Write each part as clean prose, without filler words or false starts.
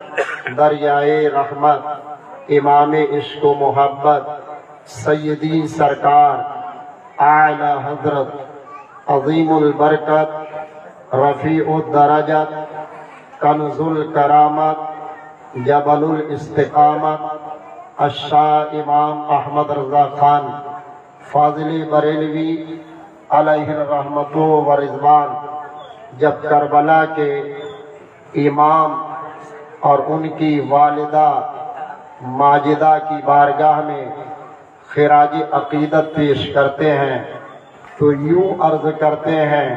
دریائے رحمت امام عشق و محبت سیدی سرکار اعلی حضرت عظیم البرکت رفیع الدرجت کنز الکرامت جبل الاستقامت الشاہ امام احمد رضا خان فاضلی بریلوی علیہ الرحمت و رضوان جب کربلا کے امام اور ان کی والدہ ماجدہ کی بارگاہ میں خراج عقیدت پیش کرتے ہیں تو یوں عرض کرتے ہیں،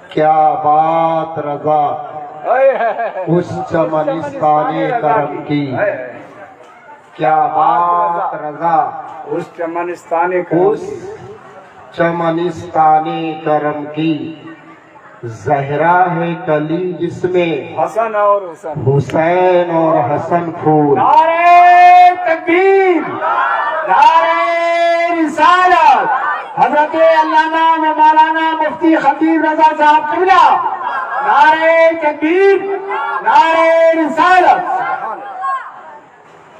کیا بات رضا اس چمنستان کرم کی، کیا بات رضا اس چمنستان کرم کی، زہرا ہے کلی جس میں حسن اور حسین اور حسن پھول۔ نعرہ تکبیر، نعرہ رسالت، حضرت علامہ مولانا مفتی خطیب رضا صاحب قبلہ، نعرہ تکبیر، نعرہ رسالت۔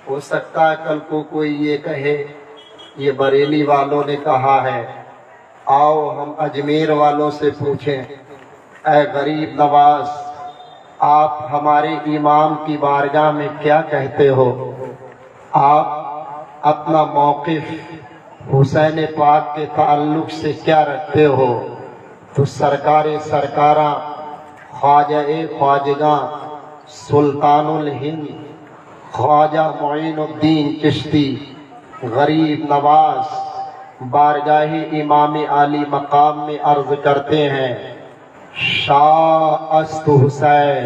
ہو سکتا ہے کل کو کوئی یہ کہے یہ بریلی والوں نے کہا ہے، آؤ ہم اجمیر والوں سے پوچھیں، اے غریب نواز آپ ہمارے امام کی بارگاہ میں کیا کہتے ہو؟ آپ اپنا موقف حسین پاک کے تعلق سے کیا رکھتے ہو؟ تو سرکار سرکاراں خواجہ خواجگاں سلطان الہند خواجہ معین الدین چشتی غریب نواز بارگاہ امام عالی مقام میں عرض کرتے ہیں، شاہ است حسین،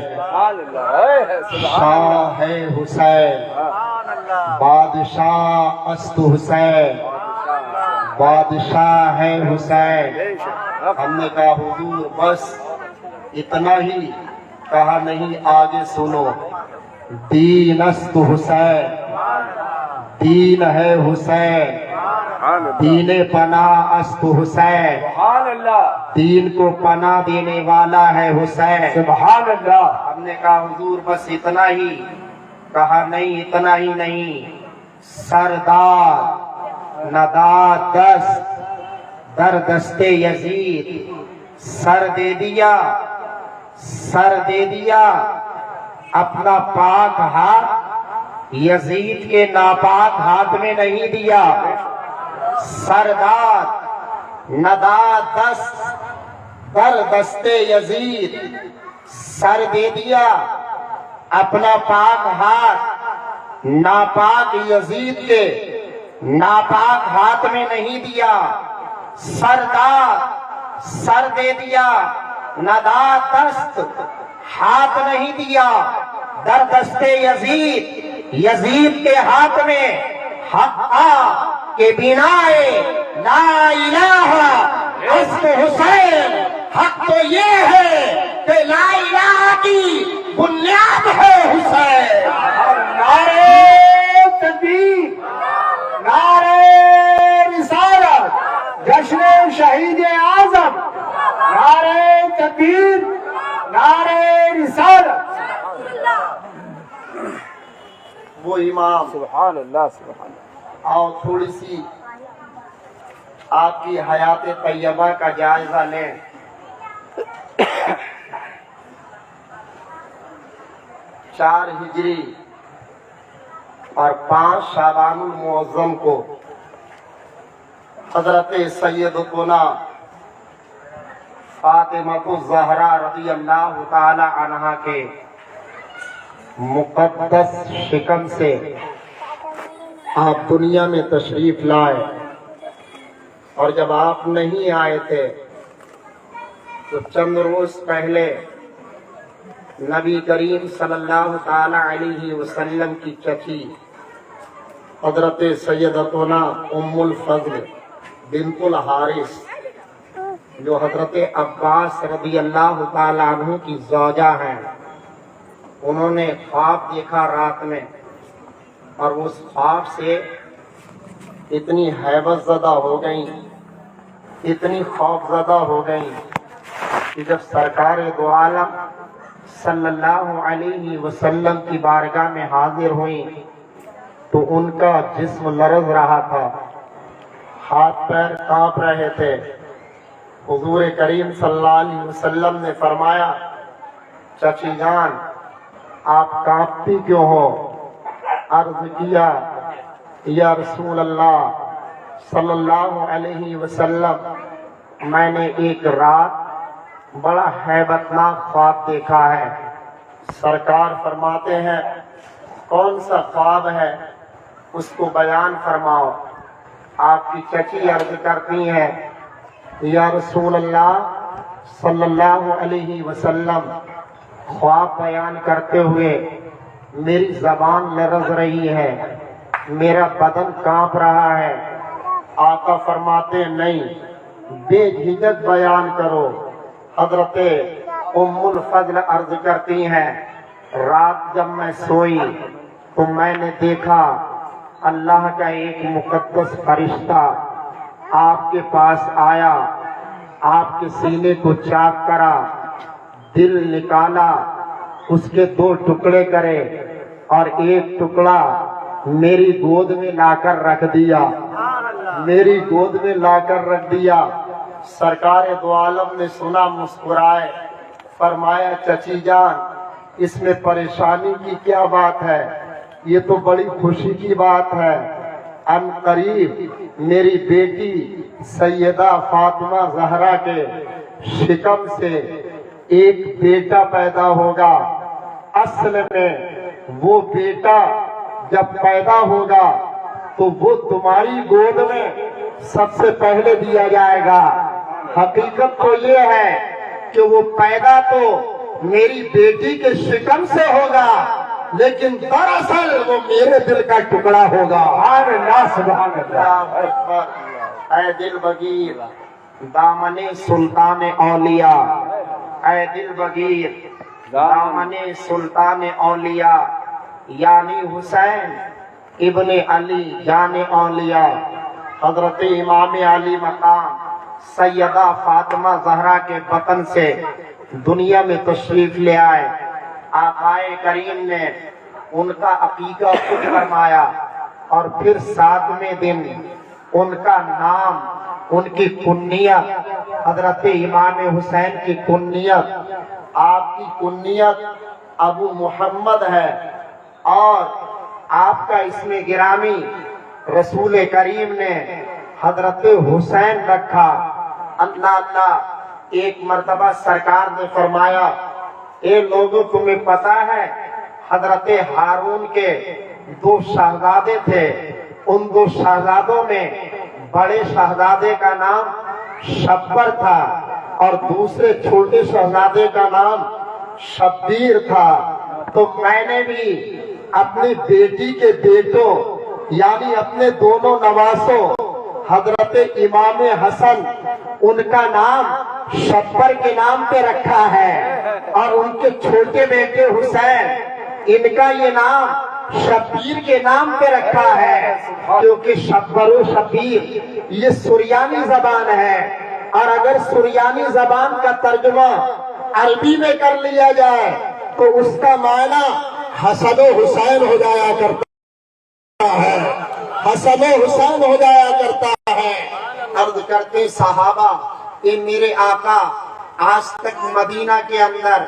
شاہ ہے حسین، بادشاہ است حسین، بادشاہ ہے حسین۔ ہم نے کہا حضور بس اتنا ہی، کہا نہیں آگے سنو، دین است حسین، دین ہے حسین، دین پناہ است حسین، دین کو پناہ دینے والا ہے حسین۔ سبحان اللہ۔ ہم نے کہا حضور بس اتنا ہی، کہا نہیں اتنا ہی نہیں، سردار نداد دست در دست یزید، سر دے دیا، سر دے دیا، اپنا پاک ہاتھ یزید کے ناپاک ہاتھ میں نہیں دیا۔ سردار نداد دست در دست یزید، سر دے دیا، اپنا پاک ہاتھ ناپاک یزید کے ناپاک ہاتھ میں نہیں دیا۔ سردار سر دے دیا، نداد دست ہاتھ نہیں دیا، در دست یزید، یزید کے ہاتھ میں حق کے بنائے لا الہ عشق حسین۔ حق تو یہ ہے کہ لا الہ کی بنیاد ہے حسین۔ نعرہ تکبیر، نعرہ رسالت، جشن شہید اعظم، نعرہ تکبیر، نعرہ رسالت۔ وہ امام، سبحان اللہ، سبحان اللہ۔ آؤ تھوڑی سی آپ کی حیات طیبہ کا جائزہ لیں۔ 4 ہجری اور 5 شعبان المعظم کو حضرت سیدتنا فاطمہ الزہرا رضی اللہ تعالی عنہا کے مقدس شکم سے آپ دنیا میں تشریف لائے، اور جب آپ نہیں آئے تھے تو چند روز پہلے نبی کریم صلی اللہ تعالی علیہ وسلم کی چچی حضرت سیدتنا ام الفضل بنت الحارث جو حضرت عباس رضی اللہ تعالی عنہ کی زوجہ ہیں، انہوں نے خواب دیکھا رات میں، اور اس خواب سے اتنی ہیبت زدہ ہو گئیں، اتنی خوف زدہ ہو گئیں کہ جب سرکار دو عالم صلی اللہ علیہ وسلم کی بارگاہ میں حاضر ہوئیں تو ان کا جسم لرز رہا تھا، ہاتھ پیر کانپ رہے تھے۔ حضور کریم صلی اللہ علیہ وسلم نے فرمایا، چچی جان آپ کانپتی کیوں ہو؟ عرض کیا، یا رسول اللہ صلی اللہ علیہ وسلم، میں نے ایک رات بڑا ہیبتناک خواب دیکھا ہے۔ سرکار فرماتے ہیں، کون سا خواب ہے اس کو بیان فرماؤ۔ آپ کی چچی عرض کرتی ہیں، یا رسول اللہ صلی اللہ علیہ وسلم، خواب بیان کرتے ہوئے میری زبان لرز رہی ہے، میرا بدن کانپ رہا ہے۔ آقا فرماتے نہیں، بے جھجک بیان کرو۔ حضرت ام الفضل عرض کرتی ہیں، رات جب میں سوئی تو میں نے دیکھا اللہ کا ایک مقدس فرشتہ آپ کے پاس آیا، آپ کے سینے کو چاک کرا، دل نکالا، اس کے 2 ٹکڑے کرے اور ایک ٹکڑا میری گود میں لا کر رکھ دیا، میری گود میں لا کر رکھ دیا۔ سرکار دو عالم نے سنا، مسکرائے، فرمایا چچی جان اس میں پریشانی کی کیا بات ہے، یہ تو بڑی خوشی کی بات ہے۔ ان قریب میری بیٹی سیدہ فاطمہ زہرا کے شکم سے ایک بیٹا پیدا ہوگا۔ اصل میں وہ بیٹا جب پیدا ہوگا تو وہ تمہاری گود میں سب سے پہلے دیا جائے گا۔ حقیقت تو یہ ہے کہ وہ پیدا تو میری بیٹی کے شکم سے ہوگا، لیکن دراصل وہ میرے دل کا ٹکڑا ہوگا۔ سبحان اللہ، سبحان اللہ۔ اے دل بگیر دامن سلطان اولیاء، اے دل بگیر دامن سلطان اولیاء، یعنی حسین ابن علی جان اولیاء، حضرت امام علی مقام سیدہ فاطمہ زہرا کے بطن سے دنیا میں تشریف لے آئے۔ آقائے کریم نے ان کا عقیقہ خود فرمایا، اور پھر 7ویں دن ان کا نام، ان کی کنیت، حضرت امام حسین کی کنیت، آپ کی کنیت ابو محمد ہے، اور آپ کا اسم گرامی رسول کریم نے حضرت حسین رکھا۔ اللہ اللہ، ایک مرتبہ سرکار نے فرمایا، اے لوگوں تمہیں پتا ہے حضرت ہارون کے 2 شہزادے تھے، ان 2 شہزادوں میں بڑے شہزادے کا نام شبر تھا اور دوسرے چھوٹے شہزادے کا نام شبیر تھا۔ تو میں نے بھی اپنی بیٹی کے بیٹوں یعنی اپنے دونوں نواسوں حضرت امام حسن ان کا نام شبر کے نام پہ رکھا ہے، اور ان کے چھوٹے بیٹے حسین ان کا یہ نام شبیر کے نام پہ رکھا ہے، کیونکہ شبر و شبیر یہ سریانی زبان ہے، اور اگر سریانی زبان کا ترجمہ عربی میں کر لیا جائے تو اس کا معنی حسن و حسین ہو جایا کرتا ہے، حسن و حسین ہو جایا کرتا ہے۔ عرض کرتے صحابہ، اے میرے آقا، آج تک مدینہ کے اندر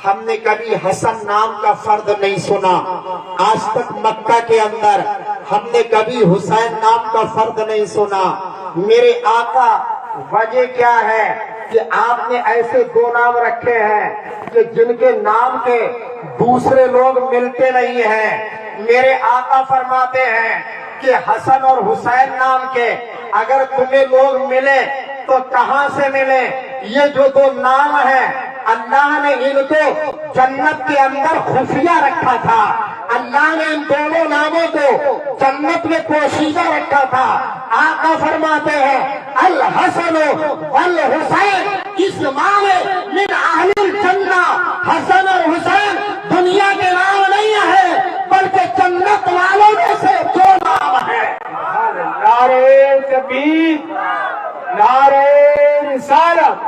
ہم نے کبھی حسن نام کا فرد نہیں سنا، آج تک مکہ کے اندر ہم نے کبھی حسین نام کا فرد نہیں سنا۔ میرے آقا، وجہ کیا ہے کہ آپ نے ایسے 2 نام رکھے ہیں کہ جن کے نام کے دوسرے لوگ ملتے نہیں ہیں۔ میرے آقا فرماتے ہیں کہ حسن اور حسین نام کے اگر تمہیں لوگ ملے تو کہاں سے ملے؟ یہ جو 2 نام ہیں اللہ نے ان کو جنت کے اندر خفیہ رکھا تھا، اللہ نے ان دونوں ناموں کو جنت میں پوشیدہ رکھا تھا۔ آقا فرماتے ہیں الحسن والحسین اسمان من اہل الجنہ، حسن اور حسین دنیا کے نام نہیں ہے بلکہ جنت والوں میں سے 2 نام ہیں۔ نعرہ تکبیر، نعرہ رسالت،